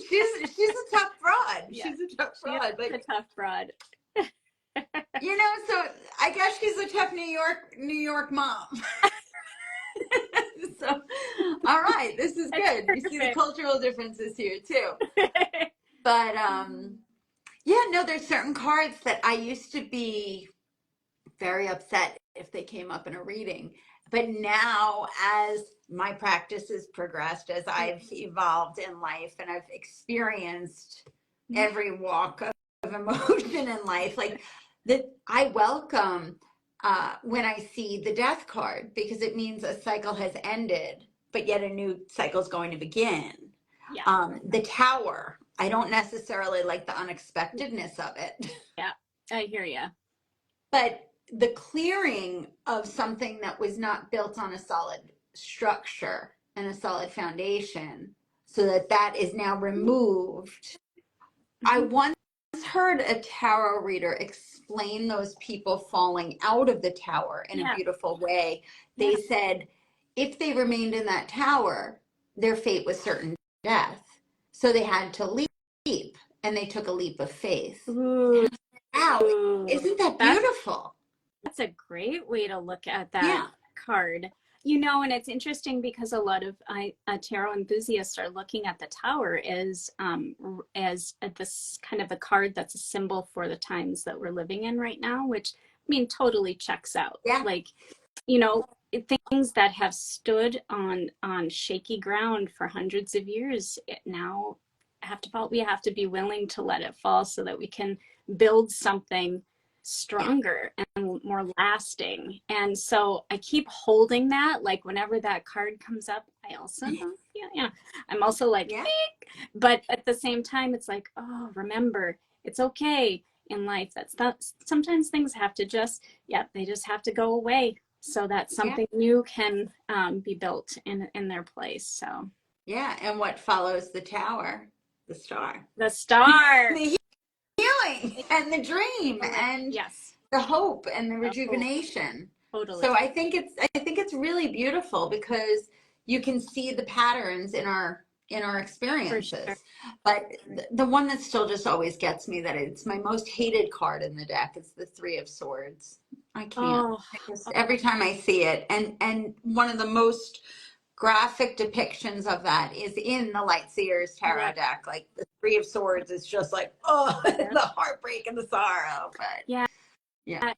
she's a tough broad. Yeah. She's a tough broad. But a tough broad. You know, so I guess she's a tough New York mom. So, all right, this is good. You see the cultural differences here too. But yeah, no, there's certain cards that I used to be very upset if they came up in a reading. But now, as my practice has progressed, as I've evolved in life and I've experienced every walk of emotion in life, like that, I welcome when I see the death card, because it means a cycle has ended, but yet a new cycle is going to begin. Yeah. The Tower, I don't necessarily like the unexpectedness of it. Yeah, I hear you. But the clearing of something that was not built on a solid structure and a solid foundation, so that is now removed. I once heard a tarot reader explain those people falling out of the tower in a beautiful way. They said if they remained in that tower, their fate was certain death. So they had to leap, and they took a leap of faith. Ooh. Wow, isn't that beautiful? That's a great way to look at that card. You know, and it's interesting because a lot of tarot enthusiasts are looking at the Tower as this kind of a card that's a symbol for the times that we're living in right now, which, I mean, totally checks out. Yeah. Like, you know, things that have stood on shaky ground for hundreds of years now have to fall. We have to be willing to let it fall so that we can build something stronger and more lasting. And so I keep holding that, like whenever that card comes up, I also I'm also like, but at the same time, it's like, oh, remember, it's okay in life. Sometimes things have to just, they just have to go away so that something new can be built in their place. So and what follows the Tower? The star. The star. The healing and the dream and the hope and the rejuvenation. Totally. So I think it's really beautiful because you can see the patterns in our experiences. Sure. But the one that still just always gets me, that it's my most hated card in the deck, is the Three of Swords. I can't. Every time I see it, and one of the most graphic depictions of that is in the Lightseers tarot deck. Like the Three of Swords is just like, oh, the heartbreak and the sorrow. But yeah.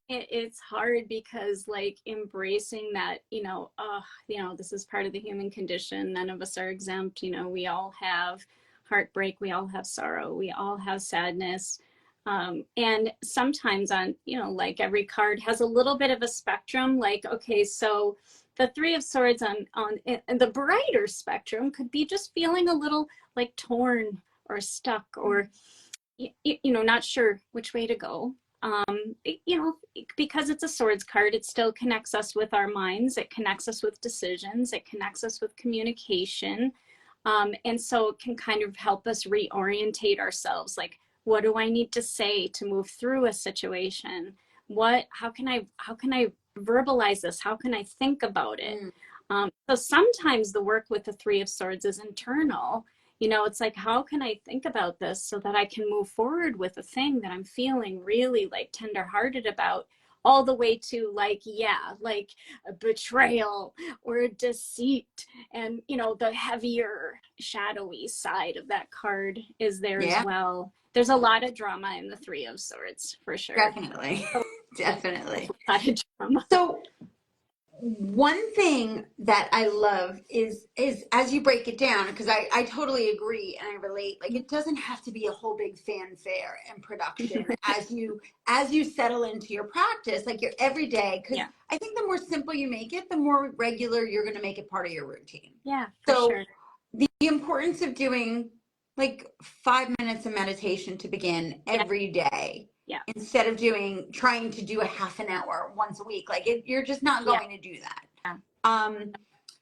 It's hard because like embracing that, this is part of the human condition. None of us are exempt. We all have heartbreak. We all have sorrow. We all have sadness. And sometimes on, like every card has a little bit of a spectrum. Like, okay, so the Three of Swords on the brighter spectrum could be just feeling a little like torn or stuck or, not sure which way to go. Because it's a swords card, it still connects us with our minds. It connects us with decisions. It connects us with communication. And so it can kind of help us reorientate ourselves. Like, what do I need to say to move through a situation? How can I verbalize this? How can I think about it? So sometimes the work with the Three of Swords is internal. It's like, how can I think about this so that I can move forward with a thing that I'm feeling really like tenderhearted about, all the way to like a betrayal or a deceit. And, the heavier shadowy side of that card is there as well. There's a lot of drama in the Three of Swords, for sure. Definitely. Definitely. A lot of drama. So one thing that I love is as you break it down, because I totally agree and I relate, like it doesn't have to be a whole big fanfare and production as you settle into your practice, like your everyday, because I think the more simple you make it, the more regular you're going to make it part of your routine. Yeah, for sure. The importance of doing like 5 minutes of meditation to begin every day. Yeah. Instead of trying to do a half an hour once a week, like you're just not going to do that. Yeah.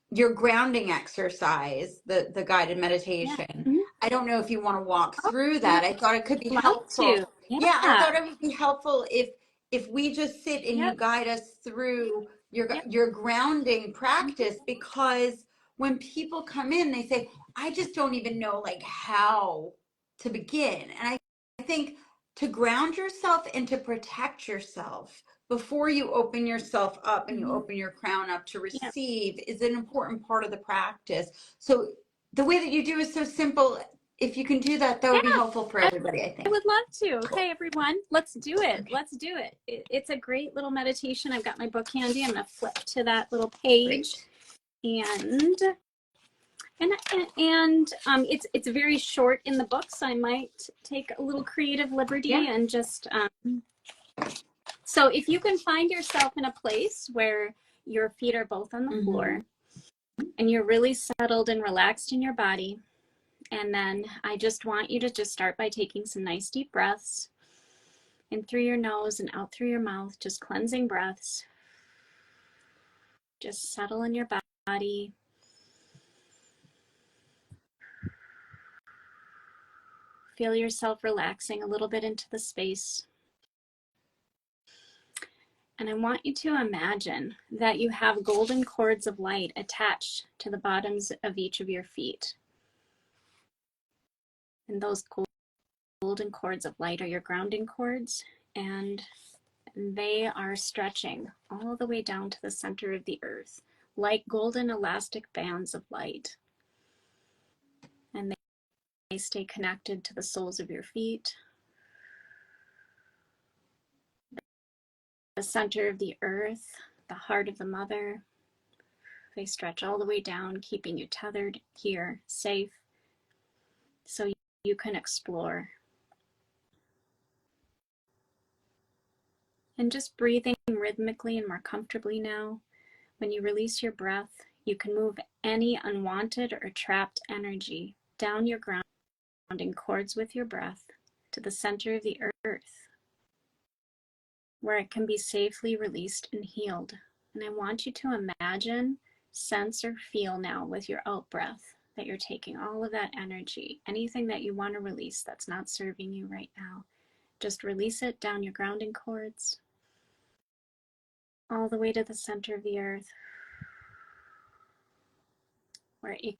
Your grounding exercise, the guided meditation. I don't know if you want to walk through that. I thought it could be helpful. I thought it would be helpful if we just sit and you guide us through your grounding practice, because when people come in, they say, I just don't even know like how to begin. And I think to ground yourself and to protect yourself before you open yourself up and you open your crown up to receive is an important part of the practice. So the way that you do is so simple. If you can do that, that would be helpful for everybody, I think. I would love to. Okay, everyone, let's do it. Let's do it. It's a great little meditation. I've got my book handy. I'm going to flip to that little page. Great. And it's very short in the book, so I might take a little creative liberty and just so if you can find yourself in a place where your feet are both on the floor and you're really settled and relaxed in your body, and then I just want you to just start by taking some nice deep breaths in through your nose and out through your mouth, just cleansing breaths. Just settle in your body. Feel yourself relaxing a little bit into the space. And I want you to imagine that you have golden cords of light attached to the bottoms of each of your feet. And those golden cords of light are your grounding cords, and they are stretching all the way down to the center of the earth, like golden elastic bands of light. And they stay connected to the soles of your feet, the center of the earth, the heart of the mother. They stretch all the way down, keeping you tethered here, safe, so you can explore. And just breathing rhythmically and more comfortably now. When you release your breath, you can move any unwanted or trapped energy down your grounding cords with your breath to the center of the earth, where it can be safely released and healed. And I want you to imagine, sense, or feel now with your out breath that you're taking all of that energy, anything that you want to release that's not serving you right now. Just release it down your grounding cords, all the way to the center of the earth, where it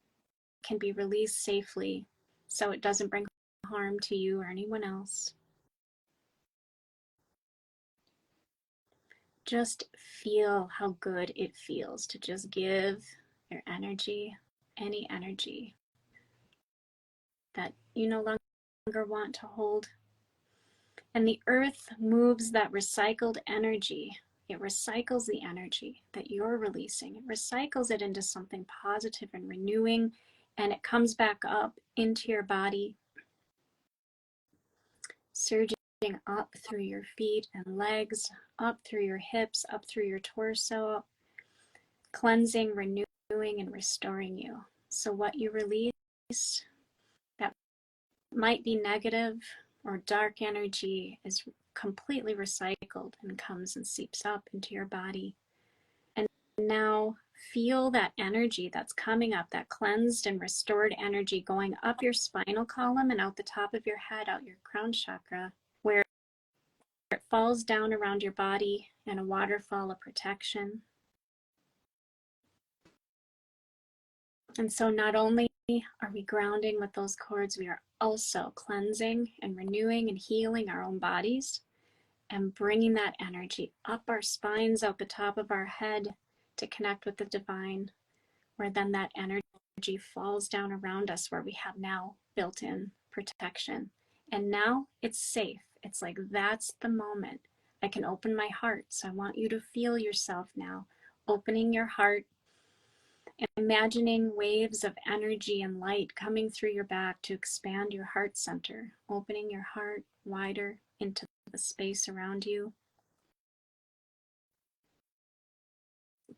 can be released safely so it doesn't bring harm to you or anyone else. Just feel how good it feels to just give your energy, any energy that you no longer want to hold. And the earth moves that recycled energy. It recycles the energy that you're releasing. It recycles it into something positive and renewing, and it comes back up into your body, surging up through your feet and legs, up through your hips, up through your torso, cleansing, renewing, and restoring you. So what you release that might be negative or dark energy is completely recycled and comes and seeps up into your body. And now feel that energy that's coming up, that cleansed and restored energy going up your spinal column and out the top of your head, out your crown chakra, where it falls down around your body in a waterfall of protection. And so not only are we grounding with those cords, we are also cleansing and renewing and healing our own bodies and bringing that energy up our spines, out the top of our head to connect with the divine, where then that energy falls down around us, where we have now built-in protection. And now it's safe. It's like, that's the moment. I can open my heart. So I want you to feel yourself now, opening your heart, imagining waves of energy and light coming through your back to expand your heart center, opening your heart wider into the space around you,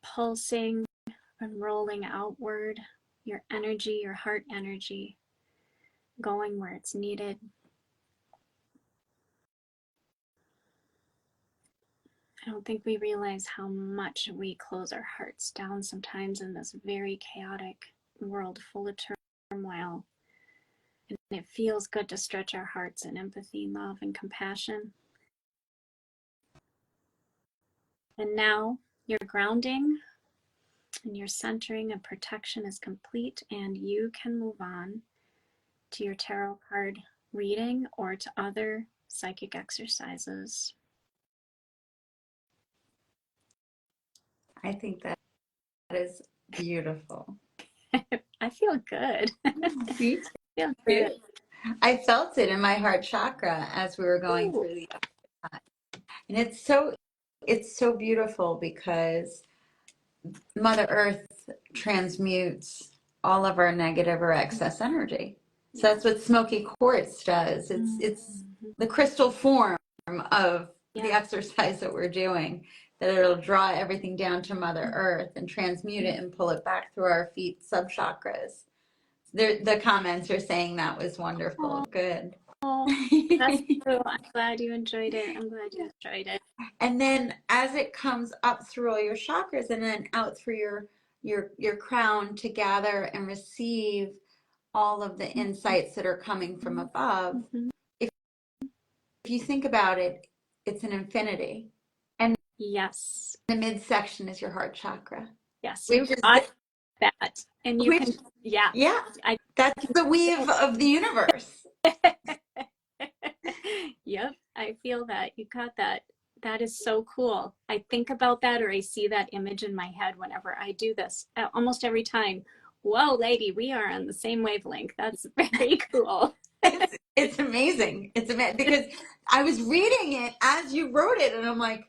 pulsing and rolling outward, your energy, your heart energy, going where it's needed. I don't think we realize how much we close our hearts down sometimes in this very chaotic world full of turmoil. And it feels good to stretch our hearts in empathy, love, and compassion. And now your grounding and your centering and protection is complete, and you can move on to your tarot card reading or to other psychic exercises. I think that is beautiful. I feel good. Me too. I feel good. I felt it in my heart chakra as we were going through the exercise. And it's so beautiful because Mother Earth transmutes all of our negative or excess energy. So that's what smoky quartz does. It's the crystal form of the exercise that we're doing, that it'll draw everything down to Mother Earth and transmute it and pull it back through our feet sub-chakras. The comments are saying that was wonderful. Good. Oh, that's true. I'm glad you enjoyed it. I'm glad you enjoyed it. And then as it comes up through all your chakras and then out through your crown to gather and receive all of the insights that are coming from above, if you think about it, it's an infinity. And yes, the midsection is your heart chakra. Yes, you got that. And you can, yeah. That's the weave of the universe. Yep, I feel that. You got that. That is so cool. I think about that, or I see that image in my head whenever I do this, almost every time. Whoa, lady, we are on the same wavelength. That's very cool. It's amazing. It's amazing because I was reading it as you wrote it, and I'm like,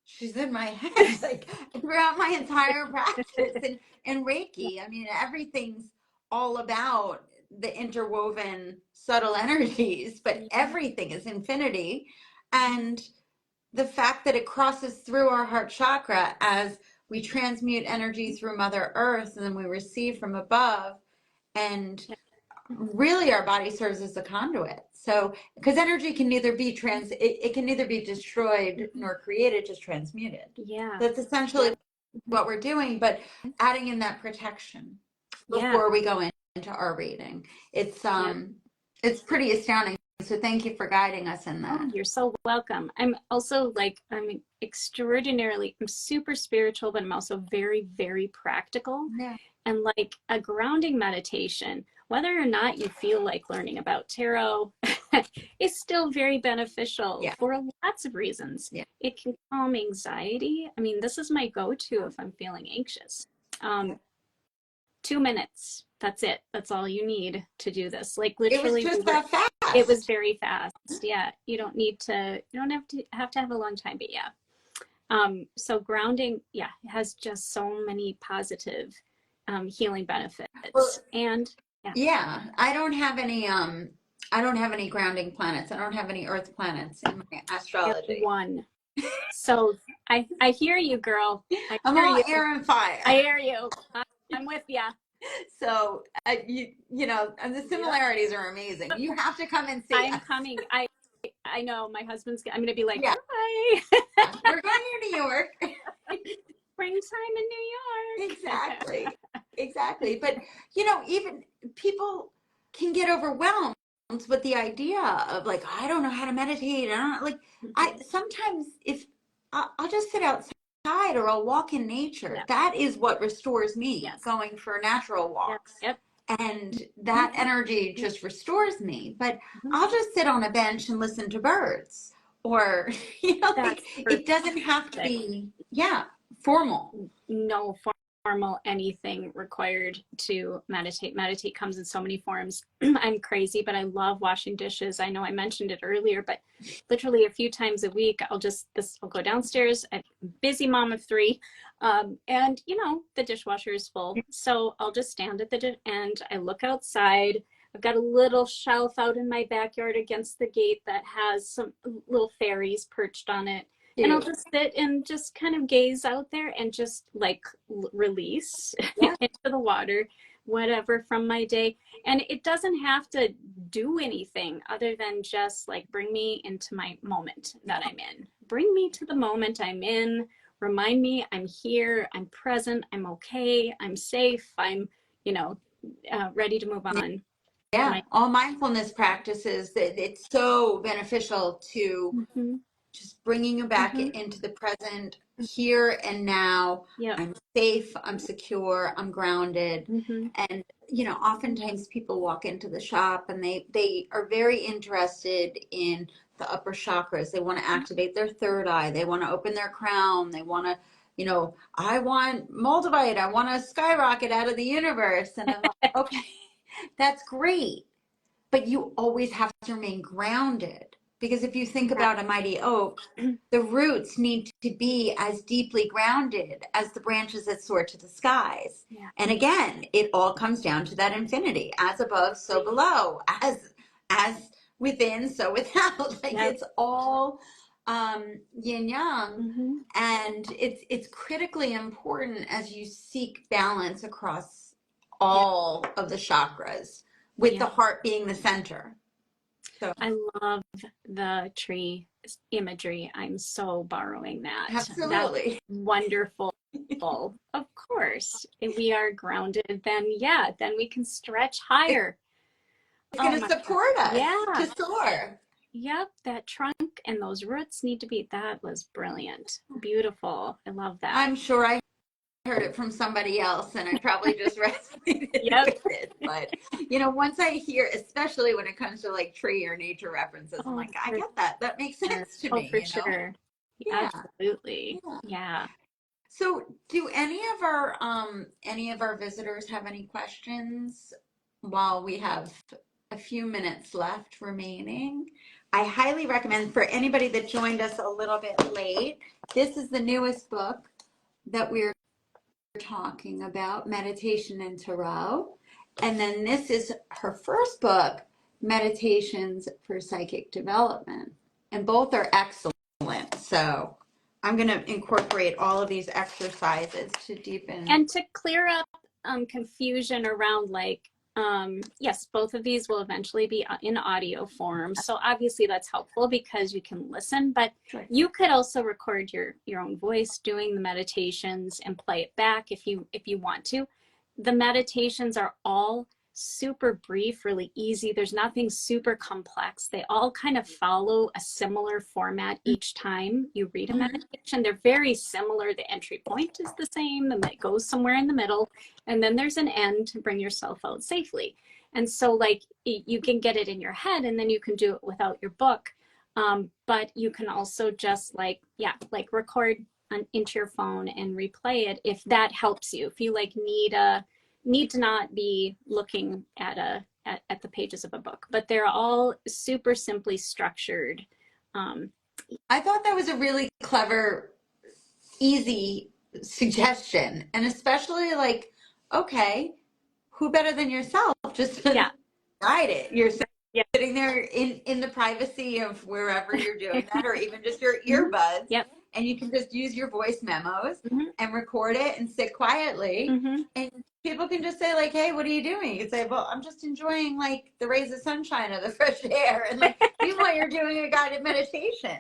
she's in my head, like throughout my entire practice and Reiki. I mean, everything's all about the interwoven subtle energies, but everything is infinity. And the fact that it crosses through our heart chakra as we transmute energy through Mother Earth and then we receive from above, and really our body serves as a conduit. So because energy can neither be it can neither be destroyed nor created, just transmuted. Yeah, that's essentially what we're doing, but adding in that protection before we go into our reading. It's pretty astounding. So thank you for guiding us in that. Oh, you're so welcome. I'm also I'm super spiritual, but I'm also very, very practical. Yeah. And like a grounding meditation, whether or not you feel like learning about tarot, is still very beneficial for lots of reasons. Yeah. It can calm anxiety. I mean, this is my go-to if I'm feeling anxious. 2 minutes. That's it. That's all you need to do this. Like It was literally, just that fast. it was very fast. Yeah. You don't have to have a long time, but yeah. So grounding, yeah, has just so many positive healing benefits. Well, and yeah, I don't have any grounding planets. I don't have any earth planets in my astrology. One. So I hear you, girl. I'm all air and fire. I hear you. I'm with you. So you know, and the similarities are amazing. You have to come and see I'm us. coming. I know my husband's. I'm gonna be like, yeah. Hi. We're going to New York. Springtime in New York. Exactly. Exactly. But you know, even people can get overwhelmed with the idea of like, I don't know how to meditate. I don't like. I sometimes if I'll just sit outside or I'll walk in nature. Yep. That is what restores me. Yes. Going for natural walks. Yep. And that energy just restores me. But I'll just sit on a bench and listen to birds. Or, you know, like, it doesn't have to be, formal. No formal anything required to meditate. Meditate comes in so many forms. I'm crazy, but I love washing dishes. I know I mentioned it earlier, but literally a few times a week, I'll go downstairs. I'm a busy mom of 3. And you know, the dishwasher is full. So I'll just stand at the and I look outside. I've got a little shelf out in my backyard against the gate that has some little fairies perched on it. And I'll just sit and just kind of gaze out there and just like release into the water, whatever from my day. And it doesn't have to do anything other than just like bring me into my moment that I'm in. Bring me to the moment I'm in. Remind me I'm here, I'm present, I'm okay, I'm safe, I'm, you know, ready to move on. Yeah, all mindfulness practices, it's so beneficial to just bringing you back into the present, here and now. I'm safe, I'm secure, I'm grounded. And, you know, oftentimes people walk into the shop and they are very interested in the upper chakras. They want to activate their third eye. They want to open their crown. They want to, you know, I want moldavite. I want to skyrocket out of the universe. And I'm like, okay, that's great. But you always have to remain grounded. Because if you think about a mighty oak, the roots need to be as deeply grounded as the branches that soar to the skies. And again, it all comes down to that infinity. As above, so below. As within, so without. Like it's all yin yang. And it's critically important as you seek balance across all of the chakras, with the heart being the center. So I love the tree imagery. I'm so borrowing that. Absolutely. That's wonderful. Of course. If we are grounded, then we can stretch higher. It's going to support us to soar. Yep, that trunk and those roots need to be, that was brilliant. Beautiful. I love that. I'm sure I heard it from somebody else and I probably just resonated with it. But, you know, once I hear, especially when it comes to like tree or nature references, I'm like, I get that. That makes sense to me. For sure. Yeah. Absolutely. Yeah. So do any of our visitors have any questions while we have a few minutes left remaining? I highly recommend, for anybody that joined us a little bit late, this is the newest book that we're talking about, Meditation and Tarot. And then this is her first book, Meditations for Psychic Development. And both are excellent. So I'm going to incorporate all of these exercises to deepen. And to clear up confusion around like, yes, both of these will eventually be in audio form. So obviously that's helpful because you can listen, but you could also record your own voice doing the meditations and play it back if you want to. The meditations are all super brief, really easy. There's nothing super complex. They all kind of follow a similar format each time you read a meditation. They're very similar. The entry point is the same and it goes somewhere in the middle. And then there's an end to bring yourself out safely. And so like you can get it in your head and then you can do it without your book. But you can also just like record into your phone and replay it if that helps you. If you like need a need to not be looking at the pages of a book, but they're all super simply structured. I thought that was a really clever, easy suggestion. And especially like, okay, who better than yourself just to guide it? You're sitting there in the privacy of wherever you're doing that, or even just your earbuds. Yep. And you can just use your voice memos and record it and sit quietly. And people can just say like, hey, what are you doing? You can say, well, I'm just enjoying like the rays of sunshine or the fresh air. And like, meanwhile, you're doing a guided meditation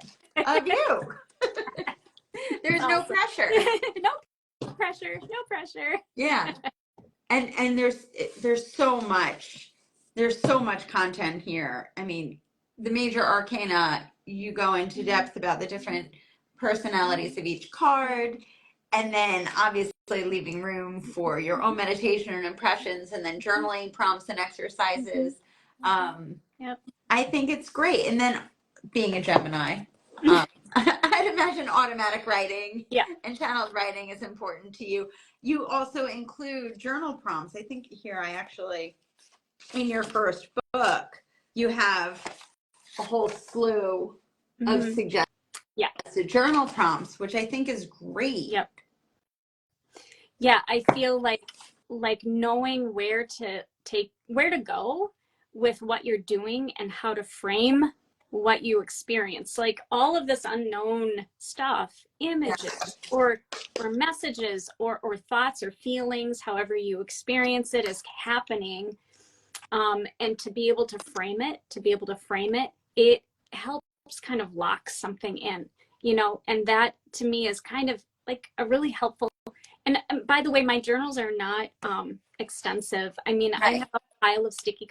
of you. There's no pressure. No pressure. Yeah. And there's so much content here. I mean, the major arcana, you go into depth about the different personalities of each card, and then obviously leaving room for your own meditation and impressions, and then journaling prompts and exercises. I think it's great. And then being a Gemini, I'd imagine automatic writing and channeled writing is important to you. You also include journal prompts. I think here in your first book, you have a whole slew of suggested journal prompts, which I think is great. Yep. Yeah, I feel like knowing where to go with what you're doing and how to frame what you experience, like all of this unknown stuff, images or messages or thoughts or feelings, however you experience it as happening, and to be able to frame it, it helps kind of lock something in, and that to me is kind of like a really helpful. And by the way, my journals are not extensive. I mean, I have a pile of sticky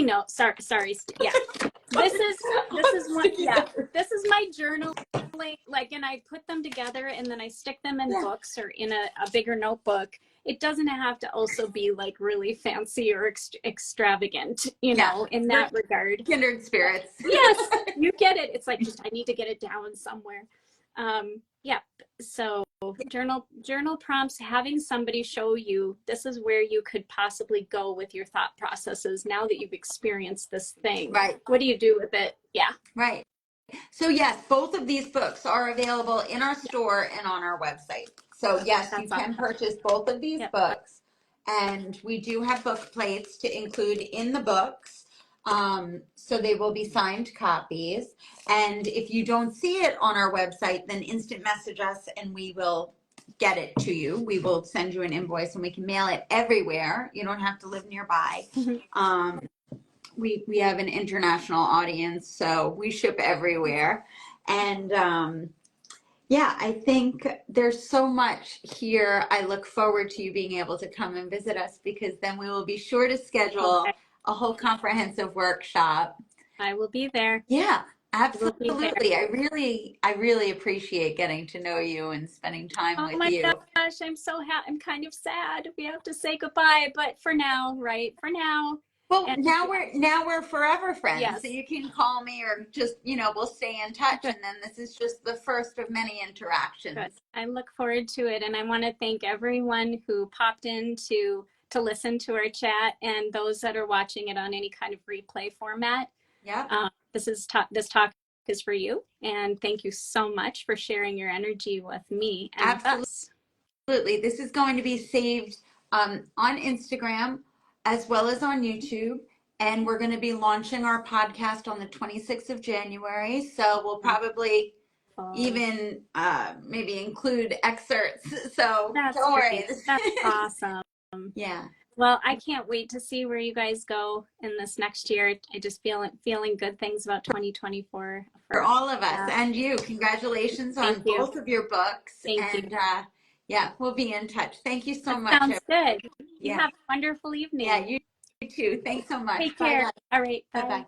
notes. Sorry. Yeah. This is one. Yeah. This is my journal. Like, and I put them together and then I stick them in books or in a bigger notebook. It doesn't have to also be like really fancy or extravagant, in that regard. Kindred spirits. Yes, you get it. It's like, just, I need to get it down somewhere. So journal prompts, having somebody show you this is where you could possibly go with your thought processes now that you've experienced this thing. Right. What do you do with it? Yeah. Right. So yes, both of these books are available in our store and on our website. So yes, you can purchase both of these books, and we do have book plates to include in the books. So they will be signed copies. And if you don't see it on our website, then instant message us and we will get it to you. We will send you an invoice and we can mail it everywhere. You don't have to live nearby. We have an international audience, so we ship everywhere. And I think there's so much here. I look forward to you being able to come and visit us, because then we will be sure to schedule a whole comprehensive workshop. I will be there. Yeah, absolutely. I really appreciate getting to know you and spending time with you. Oh my gosh, I'm so happy. I'm kind of sad we have to say goodbye, but for now, Well, and now we're forever friends. Yes. So you can call me, or just, we'll stay in touch. And then this is just the first of many interactions. Good. I look forward to it. And I want to thank everyone who popped in to listen to our chat, and those that are watching it on any kind of replay format. Yeah. This talk is for you. And thank you so much for sharing your energy with me and us. Absolutely. This is going to be saved on Instagram as well as on YouTube. And we're going to be launching our podcast on the 26th of January. So we'll probably even maybe include excerpts. So don't worry. That's awesome. Yeah. Well, I can't wait to see where you guys go in this next year. I just feeling good things about 2024. For all of us and you. Congratulations on both of your books. Thank you. We'll be in touch. Thank you so much. Sounds good. You have a wonderful evening. Yeah, you too. Thanks so much. Take care. All right. Bye-bye.